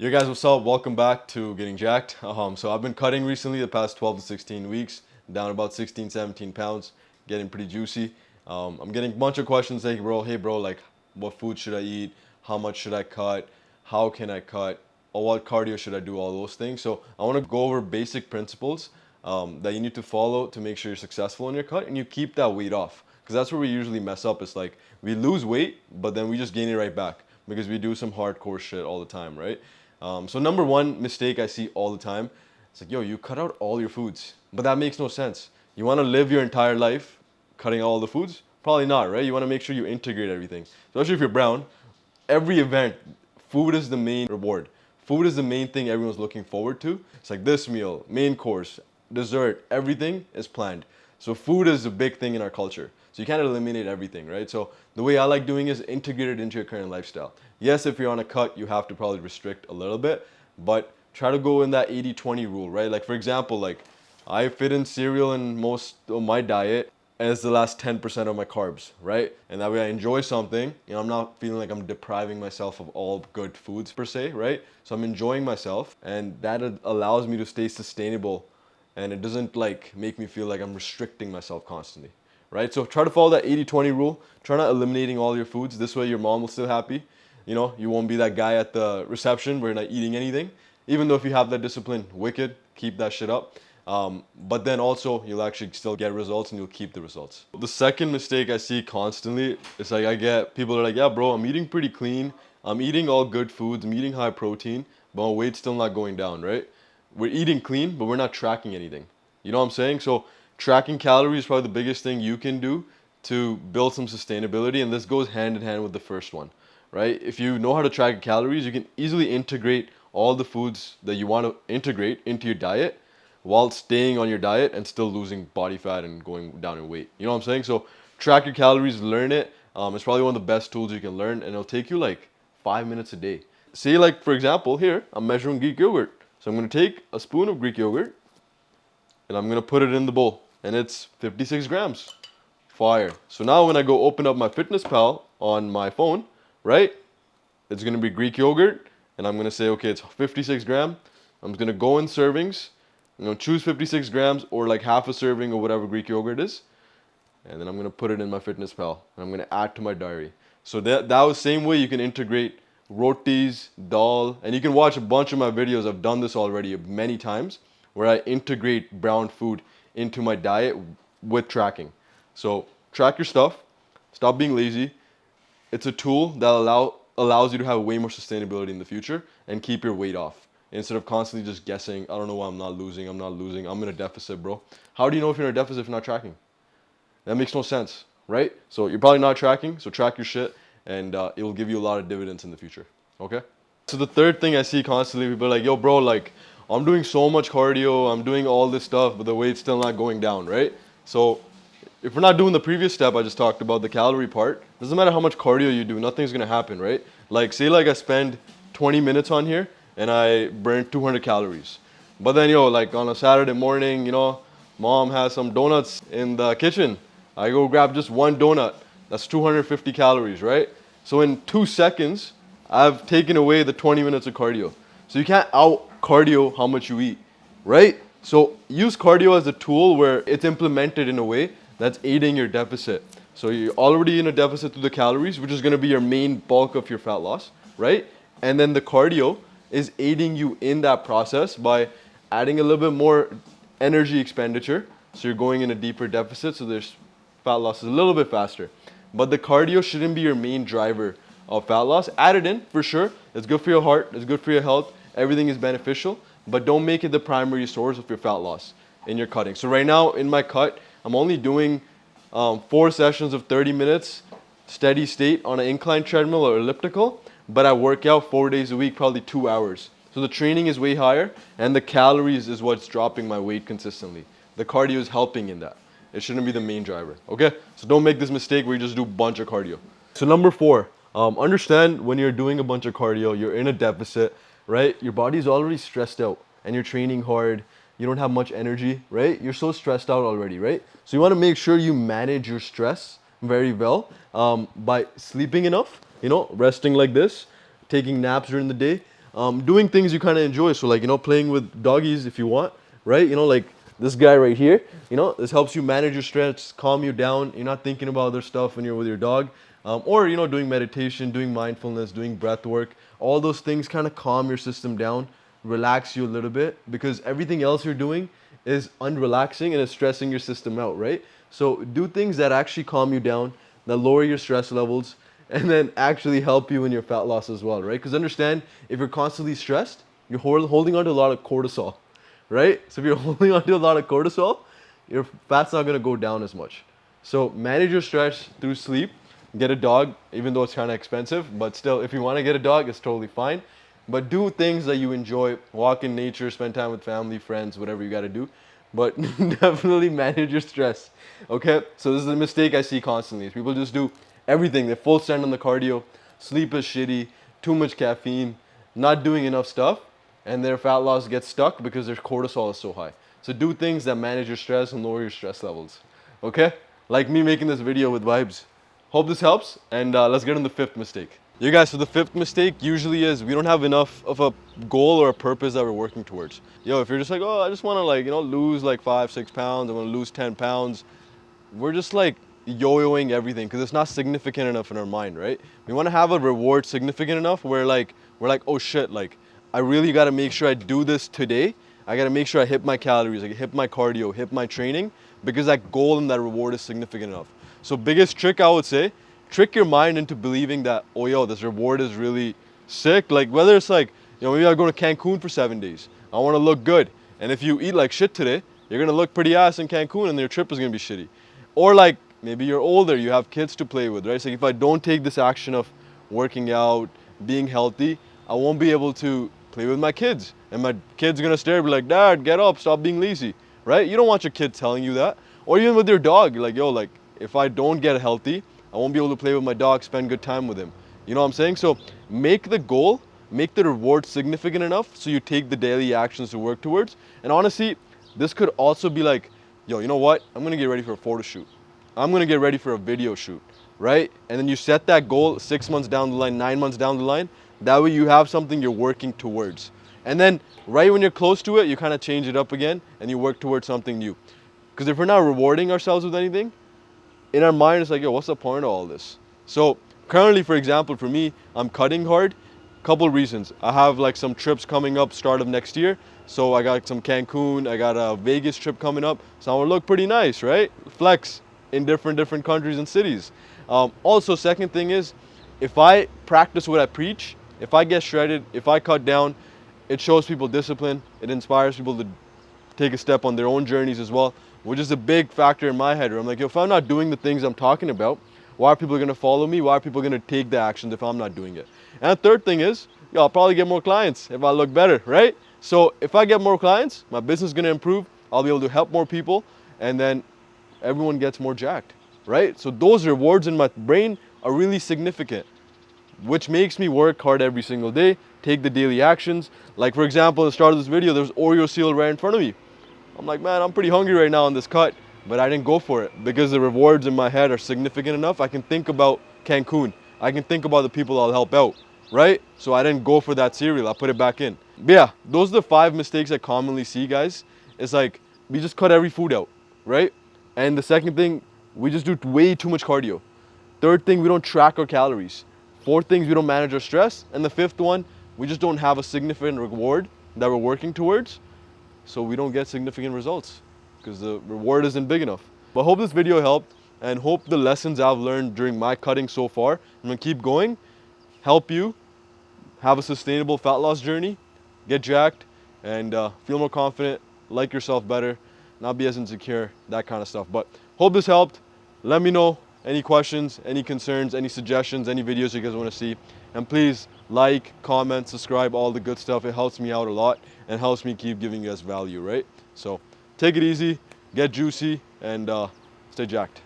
You guys, what's up? Welcome back to Getting Jacked. So I've been cutting recently the past 12 to 16 weeks, down about 16, 17 pounds, getting pretty juicy. I'm getting a bunch of questions like, hey bro, like what food should I eat? How much should I cut? How can I cut? Or what cardio should I do? All those things. So I want to go over basic principles that you need to follow to make sure you're successful in your cut and you keep that weight off. Because that's where we usually mess up. It's like we lose weight, but then we just gain it right back because we do some hardcore shit all the time, right? So number one mistake I see all the time, it's like, yo, you cut out all your foods, but that makes no sense. You want to live your entire life cutting all the foods? Probably not, right? You want to make sure you integrate everything, especially if you're brown. Every event, food is the main reward. Food is the main thing everyone's looking forward to. It's like this meal, main course, dessert, everything is planned. So food is a big thing in our culture. So you can't eliminate everything, right? So the way I like doing is integrate it into your current lifestyle. Yes, if you're on a cut, you have to probably restrict a little bit, but try to go in that 80-20 rule, right? Like for example, like I fit in cereal in most of my diet as the last 10% of my carbs, right? And that way I enjoy something, I'm not feeling like I'm depriving myself of all good foods per se, right? So I'm enjoying myself and that allows me to stay sustainable and it doesn't like make me feel like I'm restricting myself constantly, right? So try to follow that 80-20 rule. Try not eliminating all your foods. This way your mom will still happy. You won't be that guy at the reception where you're not eating anything. Even though if you have that discipline, wicked, keep that shit up. But then also you'll actually still get results and you'll keep the results. The second mistake I see constantly is like I get people are like, yeah, bro, I'm eating pretty clean. I'm eating all good foods. I'm eating high protein, but my weight's still not going down, right? We're eating clean, but we're not tracking anything. You know what I'm saying? So tracking calories is probably the biggest thing you can do to build some sustainability, and this goes hand in hand with the first one, right? If you know how to track calories, you can easily integrate all the foods that you want to integrate into your diet while staying on your diet and still losing body fat and going down in weight. You know what I'm saying? So track your calories, learn it. It's probably one of the best tools you can learn, and it'll take you like 5 minutes a day. Say like for example, here I'm measuring Greek yogurt. So I'm gonna take a spoon of Greek yogurt and I'm gonna put it in the bowl, and it's 56 grams. Fire. So now when I go open up my FitnessPal on my phone, right? It's gonna be Greek yogurt, and I'm gonna say, okay, it's 56 gram. I'm gonna go in servings. I'm gonna choose 56 grams or like half a serving of whatever Greek yogurt is, and then I'm gonna put it in my FitnessPal, and I'm gonna add to my diary. So that was same way you can integrate rotis, dal, and you can watch a bunch of my videos. I've done this already many times, where I integrate brown food into my diet with tracking. So track your stuff. Stop being lazy. It's a tool that allows you to have way more sustainability in the future and keep your weight off instead of constantly just guessing. I don't know why I'm not losing. I'm not losing. I'm in a deficit, bro. How do you know if you're in a deficit if you're not tracking? That makes no sense, right? So you're probably not tracking. So track your shit, and it will give you a lot of dividends in the future. Okay. So the third thing I see constantly, people are like, yo, bro, like I'm doing so much cardio, I'm doing all this stuff, but the weight's still not going down, right? So if we're not doing the previous step I just talked about, the calorie part, doesn't matter how much cardio you do, nothing's gonna happen, right? Like say like I spend 20 minutes on here and I burn 200 calories. But then like on a Saturday morning, mom has some donuts in the kitchen. I go grab just one donut. That's 250 calories, right? So in 2 seconds, I've taken away the 20 minutes of cardio. So you can't out cardio how much you eat, right? So use cardio as a tool where it's implemented in a way that's aiding your deficit. So you're already in a deficit through the calories, which is going to be your main bulk of your fat loss, right? And then the cardio is aiding you in that process by adding a little bit more energy expenditure. So you're going in a deeper deficit, so there's fat loss is a little bit faster. But the cardio shouldn't be your main driver of fat loss. Add it in for sure. It's good for your heart, it's good for your health. Everything is beneficial, but don't make it the primary source of your fat loss in your cutting. So right now in my cut, I'm only doing 4 sessions of 30 minutes, steady state on an incline treadmill or elliptical, but I work out 4 days a week, probably 2 hours. So the training is way higher, and the calories is what's dropping my weight consistently. The cardio is helping in that. It shouldn't be the main driver, okay? So don't make this mistake where you just do a bunch of cardio. So number 4, understand when you're doing a bunch of cardio, you're in a deficit, right? Your body's already stressed out, and you're training hard. You don't have much energy, right? You're so stressed out already, right? So you want to make sure you manage your stress very well by sleeping enough, resting like this, taking naps during the day, doing things you kind of enjoy. So like, you know, playing with doggies if you want, right? You know, like this guy right here, you know, this helps you manage your stress, calm you down. You're not thinking about other stuff when you're with your dog. Or, you know, doing meditation, doing mindfulness, doing breath work. All those things kind of calm your system down, relax you a little bit, because everything else you're doing is unrelaxing and is stressing your system out, right? So do things that actually calm you down, that lower your stress levels, and then actually help you in your fat loss as well, right? Because understand, if you're constantly stressed, you're holding on to a lot of cortisol, right? So if you're holding on to a lot of cortisol, your fat's not gonna go down as much. So manage your stress through sleep. Get a dog, even though it's kind of expensive, but still, if you want to get a dog, it's totally fine. But do things that you enjoy. Walk in nature, spend time with family, friends, whatever you got to do. But definitely manage your stress. Okay? So this is a mistake I see constantly. People just do everything. They're full send on the cardio. Sleep is shitty. Too much caffeine. Not doing enough stuff. And their fat loss gets stuck because their cortisol is so high. So do things that manage your stress and lower your stress levels. Okay? Like me making this video with vibes. Hope this helps, and let's get on the fifth mistake. You guys, so the fifth mistake usually is we don't have enough of a goal or a purpose that we're working towards. Yo, if you're just like, oh, I just want to like, you know, lose like 5-6 pounds, I want to lose 10 pounds, we're just like yo-yoing everything because it's not significant enough in our mind, right? We want to have a reward significant enough where like, we're like, oh shit, like I really got to make sure I do this today. I got to make sure I hit my calories, I hit my cardio, hit my training, because that goal and that reward is significant enough. So biggest trick I would say, trick your mind into believing that, oh yo, this reward is really sick. Like whether it's like, you know, maybe I go to Cancun for 7 days. I want to look good. And if you eat like shit today, you're going to look pretty ass in Cancun and your trip is going to be shitty. Or like maybe you're older, you have kids to play with, right? So if I don't take this action of working out, being healthy, I won't be able to play with my kids. And my kid's going to stare and be like, Dad, get up, stop being lazy, right? You don't want your kid telling you that. Or even with your dog, you're like, yo, like, if I don't get healthy, I won't be able to play with my dog, spend good time with him. You know what I'm saying? So make the goal, make the reward significant enough so you take the daily actions to work towards. And honestly, this could also be like, yo, you know what? I'm gonna get ready for a photo shoot. I'm gonna get ready for a video shoot, right? And then you set that goal 6 months down the line, 9 months down the line. That way you have something you're working towards. And then right when you're close to it, you kind of change it up again and you work towards something new. Because if we're not rewarding ourselves with anything, in our mind, it's like, yo, what's the point of all this? So currently, for example, for me, I'm cutting hard. Couple reasons. I have like some trips coming up start of next year. So I got some Cancun, I got a Vegas trip coming up. So I want to look pretty nice, right? Flex in different countries and cities. Also, second thing is, if I practice what I preach, if I get shredded, if I cut down, it shows people discipline. It inspires people to take a step on their own journeys as well, which is a big factor in my head where I'm like, if I'm not doing the things I'm talking about, why are people going to follow me? Why are people going to take the actions if I'm not doing it? And the third thing is, yo, I'll probably get more clients if I look better, right? So if I get more clients, my business is going to improve. I'll be able to help more people, and then everyone gets more jacked, right? So those rewards in my brain are really significant, which makes me work hard every single day, take the daily actions. Like for example, at the start of this video, there was Oreo cereal right in front of me. I'm like, man, I'm pretty hungry right now on this cut, but I didn't go for it because the rewards in my head are significant enough. I can think about Cancun. I can think about the people I'll help out, right? So I didn't go for that cereal. I put it back in. But yeah, those are the 5 mistakes I commonly see, guys. It's like, we just cut every food out, right? And the second thing, we just do way too much cardio. Third thing, we don't track our calories. Fourth thing, we don't manage our stress. And the fifth one, we just don't have a significant reward that we're working towards. So we don't get significant results because the reward isn't big enough. But hope this video helped, and hope the lessons I've learned during my cutting so far, I'm gonna keep going, help you have a sustainable fat loss journey, get jacked, and feel more confident, like yourself better, not be as insecure, that kind of stuff. But hope this helped. Let me know any questions, any concerns, any suggestions, any videos you guys want to see. And please like, comment, subscribe, all the good stuff. It helps me out a lot and helps me keep giving you guys value, right? So take it easy, get juicy, and stay jacked.